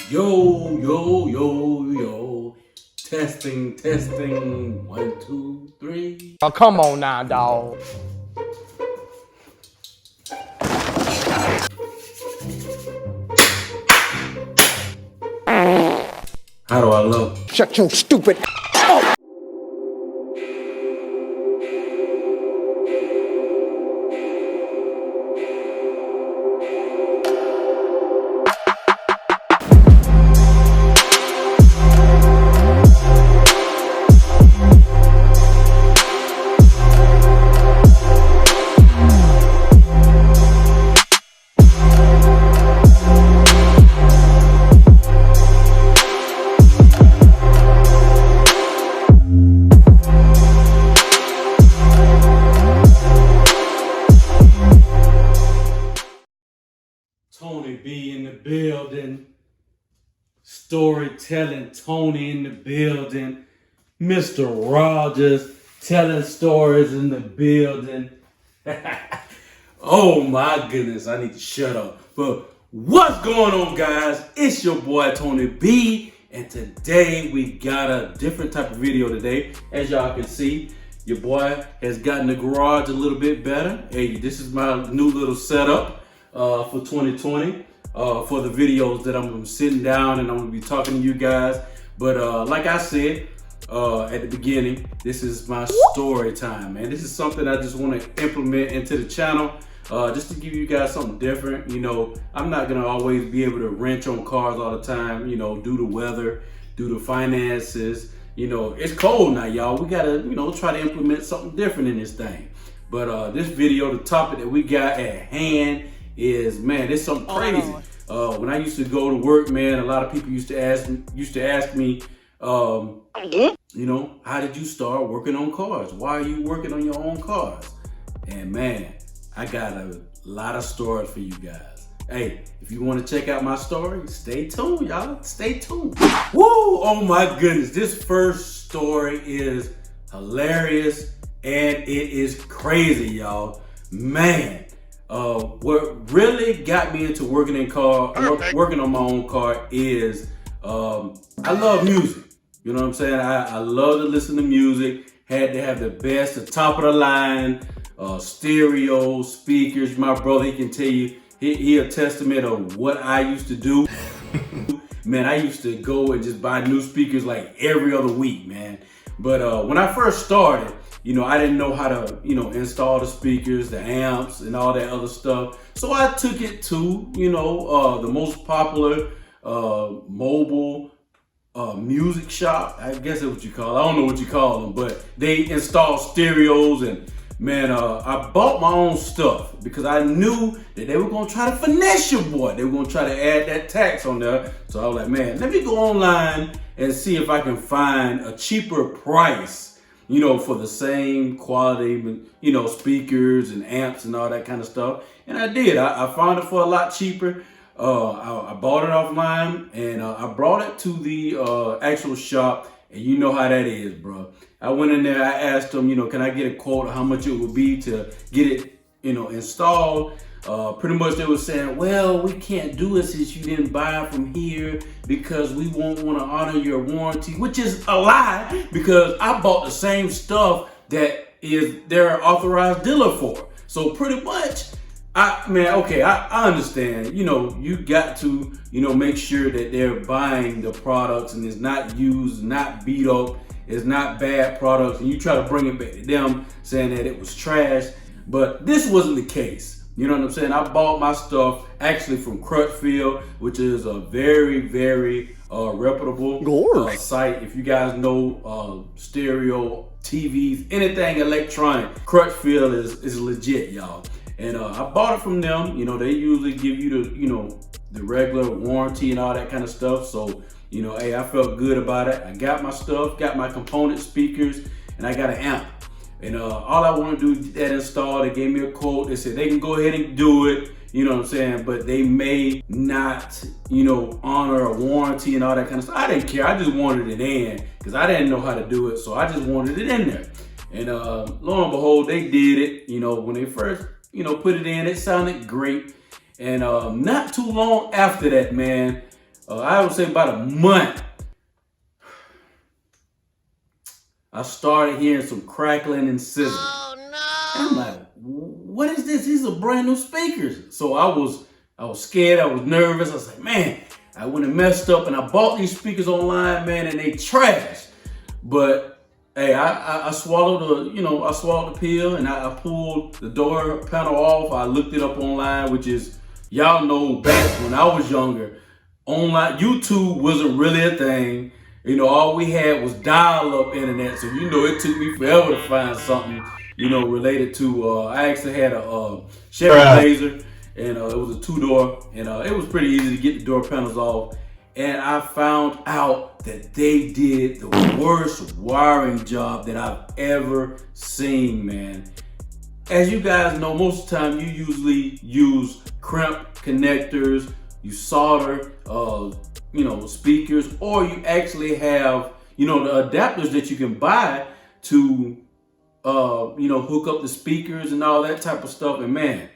Yo, yo, yo, yo. Testing, testing. 1, 2, 3. Oh, come on now, dog. How do I look? Shut your stupid. Tony B in the building. Storytelling Tony in the building. Mr. Rogers telling stories in the building. Oh my goodness, I need to shut up. But what's going on, guys? It's your boy Tony B, and today we got a different type of video today. As y'all can see, your boy has gotten the garage a little bit better. Hey, this is my new little setup for 2020 for the videos that I'm sitting down and I'm gonna be talking to you guys. But like I said at the beginning, this is my story time, man. This is something I just want to implement into the channel, just to give you guys something different. You know, I'm not gonna always be able to wrench on cars all the time, you know, due to weather, due to finances. You know, it's cold now, y'all. We gotta, you know, try to implement something different in this thing. But this video, the topic that we got at hand is, man, it's something crazy. When I used to go to work, man, a lot of people used to ask me, you know, how did you start working on cars? Why are you working on your own cars? And man, I got a lot of stories for you guys. Hey, if you want to check out my story, stay tuned, y'all. Stay tuned. Woo! Oh my goodness, this first story is hilarious and it is crazy, y'all. Man. What really got me into working on my own car is I love music. You know what I'm saying? I love to listen to music. Had to have the best, the top of the line, stereo speakers. My brother, he can tell you, he a testament of what I used to do. Man, I used to go and just buy new speakers like every other week, man. But when I first started, you know, I didn't know how to, you know, install the speakers, the amps, and all that other stuff. So I took it to, you know, the most popular mobile music shop. I guess that's what you call it. I don't know what you call them, but they install stereos. And man, I bought my own stuff because I knew that they were going to try to finesse your boy. They were going to try to add that tax on there. So I was like, man, let me go online and see if I can find a cheaper price, you know, for the same quality, you know, speakers and amps and all that kind of stuff. And I did. I found it for a lot cheaper. I bought it offline and I brought it to the actual shop. And you know how that is, bro. I went in there, I asked them, you know, can I get a quote of how much it would be to get it, you know, installed? Pretty much they were saying, well, we can't do it since you didn't buy from here because we won't want to honor your warranty, which is a lie because I bought the same stuff that is their authorized dealer for. So pretty much, I understand, you know, you got to, you know, make sure that they're buying the products and it's not used, not beat up, it's not bad products, and you try to bring it back to them saying that it was trash, but this wasn't the case. You know what I'm saying? I bought my stuff actually from Crutchfield, which is a very, very reputable site. If you guys know stereo, TVs, anything electronic, Crutchfield is legit, y'all. And I bought it from them. You know, they usually give you the, you know, the regular warranty and all that kind of stuff. So, you know, hey, I felt good about it. I got my stuff, got my component speakers, and I got an amp. And all I want to do is that install. They gave me a quote. They said they can go ahead and do it. You know what I'm saying? But they may not, you know, honor a warranty and all that kind of stuff. I didn't care. I just wanted it in because I didn't know how to do it. So I just wanted it in there. And lo and behold, they did it. You know, when they first, you know, put it in, it sounded great. And not too long after that, man, I would say about a month, I started hearing some crackling and sizzling. Oh no! And I'm like, what is this? These are brand new speakers. So I was scared, I was nervous. I was like, man, I went and messed up and I bought these speakers online, man, and they trash. But hey, I swallowed the pill and I pulled the door panel off. I looked it up online, which is, y'all know, back when I was younger, online YouTube wasn't really a thing. You know, all we had was dial-up internet, so you know it took me forever to find something, you know, related to. I actually had a Chevy Blazer, and it was a 2-door, and it was pretty easy to get the door panels off. And I found out that they did the worst wiring job that I've ever seen, man. As you guys know, most of the time you usually use crimp connectors, you solder, speakers, or you actually have, the adapters that you can buy to, hook up the speakers and all that type of stuff. And man,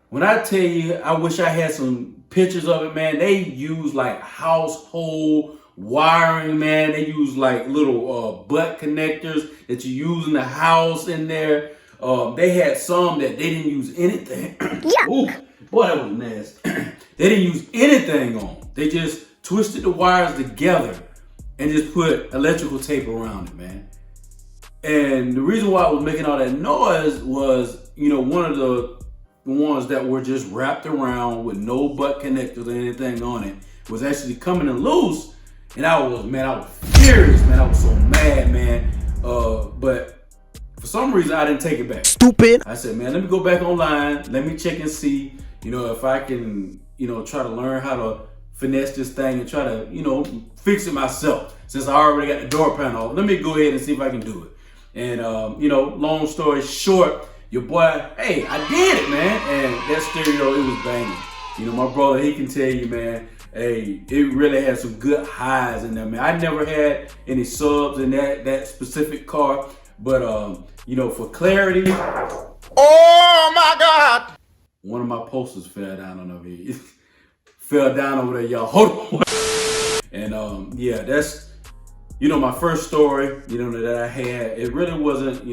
when I tell you, I wish I had some pictures of it, man. They use like household wiring, man. They use like little butt connectors that you use in the house in there. They had some that they didn't use anything. Yeah. Ooh, boy, that was nasty. They didn't use anything on. They just twisted the wires together and just put electrical tape around it, man. And the reason why I was making all that noise was, one of the ones that were just wrapped around with no butt connectors or anything on it was actually coming and loose. And I was furious, man. I was so mad, man. But for some reason, I didn't take it back. Stupid. I said, man, let me go back online. Let me check and see, if I can, try to learn how to finesse this thing and try to, fix it myself. Since I already got the door panel off, let me go ahead and see if I can do it. And, long story short, your boy, hey, I did it, man. And that stereo, it was banging. My brother, he can tell you, man, hey, it really had some good highs in there, man. I never had any subs in that specific car, but, for clarity. Oh my God! One of my posters fell down on over here. Fell down over there, y'all. Hold on. And that's, my first story, that I had. It really wasn't,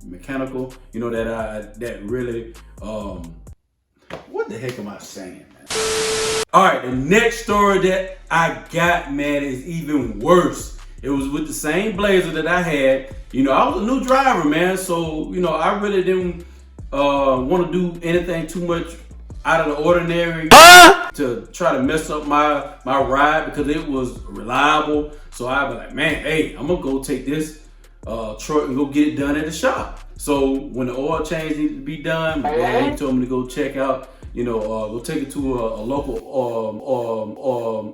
mechanical, that really, what the heck am I saying, man? All right, the next story that I got, man, is even worse. It was with the same Blazer that I had. I was a new driver, man, so, I really didn't want to do anything too much out of the ordinary to try to mess up my ride because it was reliable. So I'd be like, man, hey, I'm gonna go take this truck and go get it done at the shop. So when the oil change needed to be done, my dad told me to go check out, go take it to a local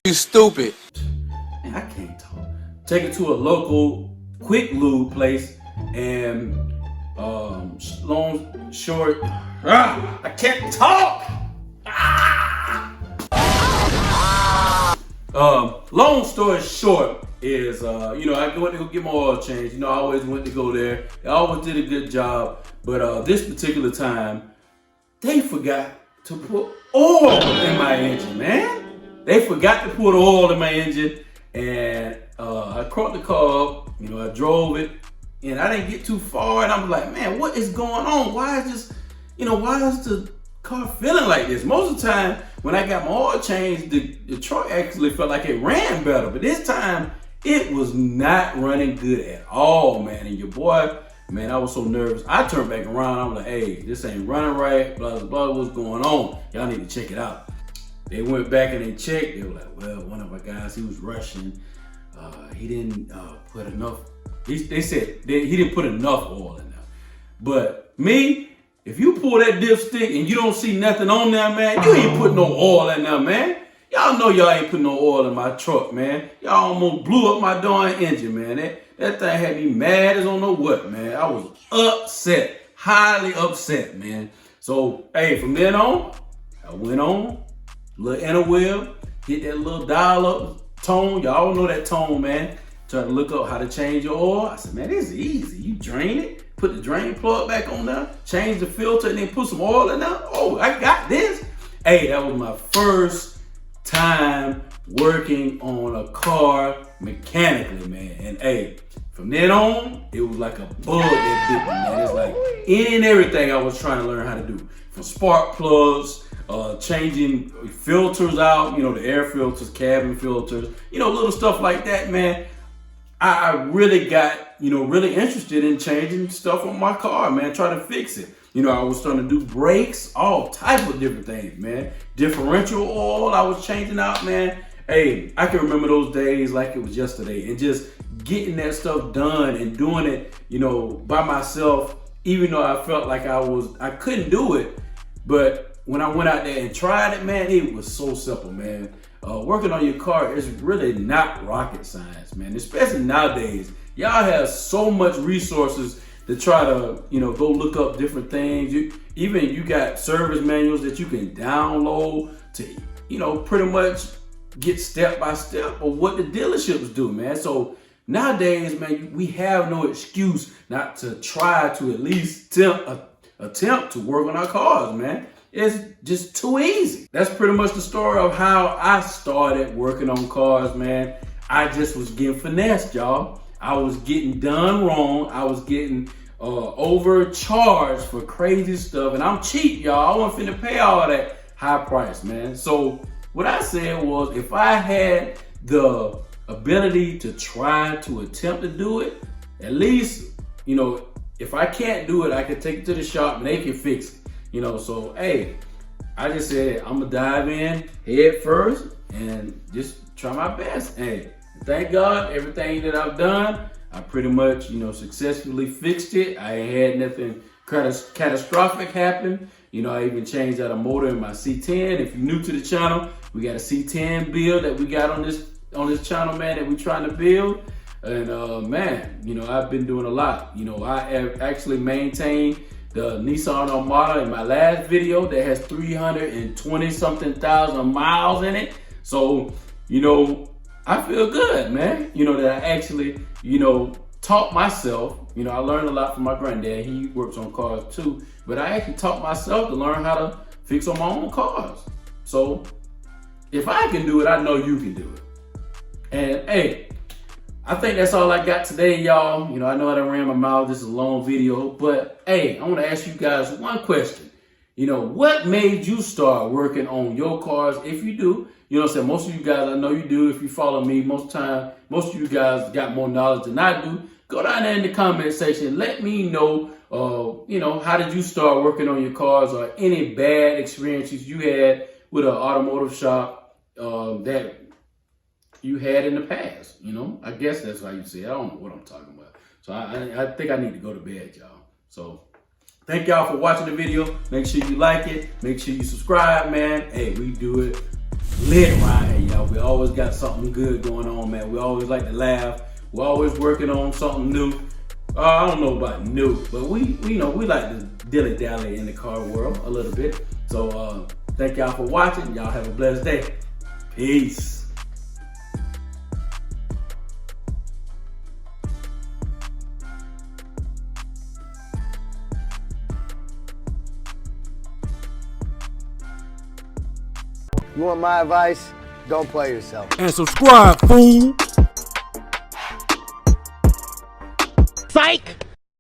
You stupid. Man, I can't talk. Take it to a local quick lube place, and long short, I can't talk. Long story short is, I went to go get my oil change. I always went to go there. They always did a good job, but this particular time, they forgot to put oil in my engine, man. They forgot to put oil in my engine, and I caught the car up. I drove it, and I didn't get too far, and I'm like, man, what is going on? Why is the car feeling like this? Most of the time, when I got my oil changed, the truck actually felt like it ran better, but this time, it was not running good at all, man. And your boy, man, I was so nervous. I turned back around. I'm like, hey, this ain't running right, blah, blah, blah, what's going on? Y'all need to check it out. They went back and they checked. They were like, well, one of our guys, he was rushing. He didn't put enough. They said he didn't put enough oil in there. But me, if you pull that dipstick and you don't see nothing on there, man, you ain't put no oil in there, man. Y'all know y'all ain't put no oil in my truck, man. Y'all almost blew up my darn engine, man. That thing had me mad as I don't know what, man. I was upset, highly upset, man. So, hey, from then on, I went on, little inner wheel, hit that little dial-up tone. Y'all know that tone, man. Try to look up how to change your oil. I said, man, this is easy. You drain it, put the drain plug back on there, change the filter, and then put some oil in there. Oh, I got this. Hey, that was my first time working on a car mechanically, man. And hey, from then on, it was like a bug that bit me, man. It's like any and everything I was trying to learn how to do. From spark plugs, changing filters out, the air filters, cabin filters, little stuff like that, man. I really got, really interested in changing stuff on my car, man, trying to fix it. I was starting to do brakes, all type of different things, man. Differential oil I was changing out, man. Hey, I can remember those days like it was yesterday, and just getting that stuff done and doing it, by myself, even though I felt like I couldn't do it. But when I went out there and tried it, man, it was so simple, man. Working on your car is really not rocket science, man. Especially nowadays, y'all have so much resources to try to, go look up different things. You got service manuals that you can download to, pretty much get step by step of what the dealerships do, man. So nowadays, man, we have no excuse not to try to at least attempt to work on our cars, man. It's just too easy. That's pretty much the story of how I started working on cars, man. I just was getting finessed, y'all. I was getting done wrong. I was getting overcharged for crazy stuff. And I'm cheap, y'all. I wasn't finna pay all that high price, man. So what I said was, if I had the ability to try to attempt to do it, at least, if I can't do it, I can take it to the shop and they can fix it. So hey, I just said I'm gonna dive in head first and just try my best. Hey, thank God, everything that I've done, I pretty much, successfully fixed it. I ain't had nothing catastrophic happen. I even changed out a motor in my C10. If you're new to the channel, we got a C10 build that we got on this channel, man, that we're trying to build. And man, I've been doing a lot. I have actually maintained the Nissan Armada in my last video that has 320 something thousand miles in it. So, I feel good, man. That I actually, taught myself. I learned a lot from my granddad. He works on cars too. But I actually taught myself to learn how to fix on my own cars. So if I can do it, I know you can do it. And hey, I think that's all I got today, y'all. I know I done ran my mouth. This is a long video, but hey, I want to ask you guys one question. What made you start working on your cars? If you do, most of you guys, I know you do. If you follow me, most of you guys got more knowledge than I do. Go down there in the comment section. Let me know, how did you start working on your cars, or any bad experiences you had with an automotive shop that you had in the past. I guess that's how you say it. I don't know what I'm talking about. So I think I need to go to bed, y'all. So thank y'all for watching the video. Make sure you like it. Make sure you subscribe, man. Hey, we do it lit right here, y'all. We always got something good going on, man. We always like to laugh. We're always working on something new. I don't know about new, but we like to dilly-dally in the car world a little bit. So thank y'all for watching. Y'all have a blessed day. Peace. You want my advice? Don't play yourself. And subscribe, fool. Psych!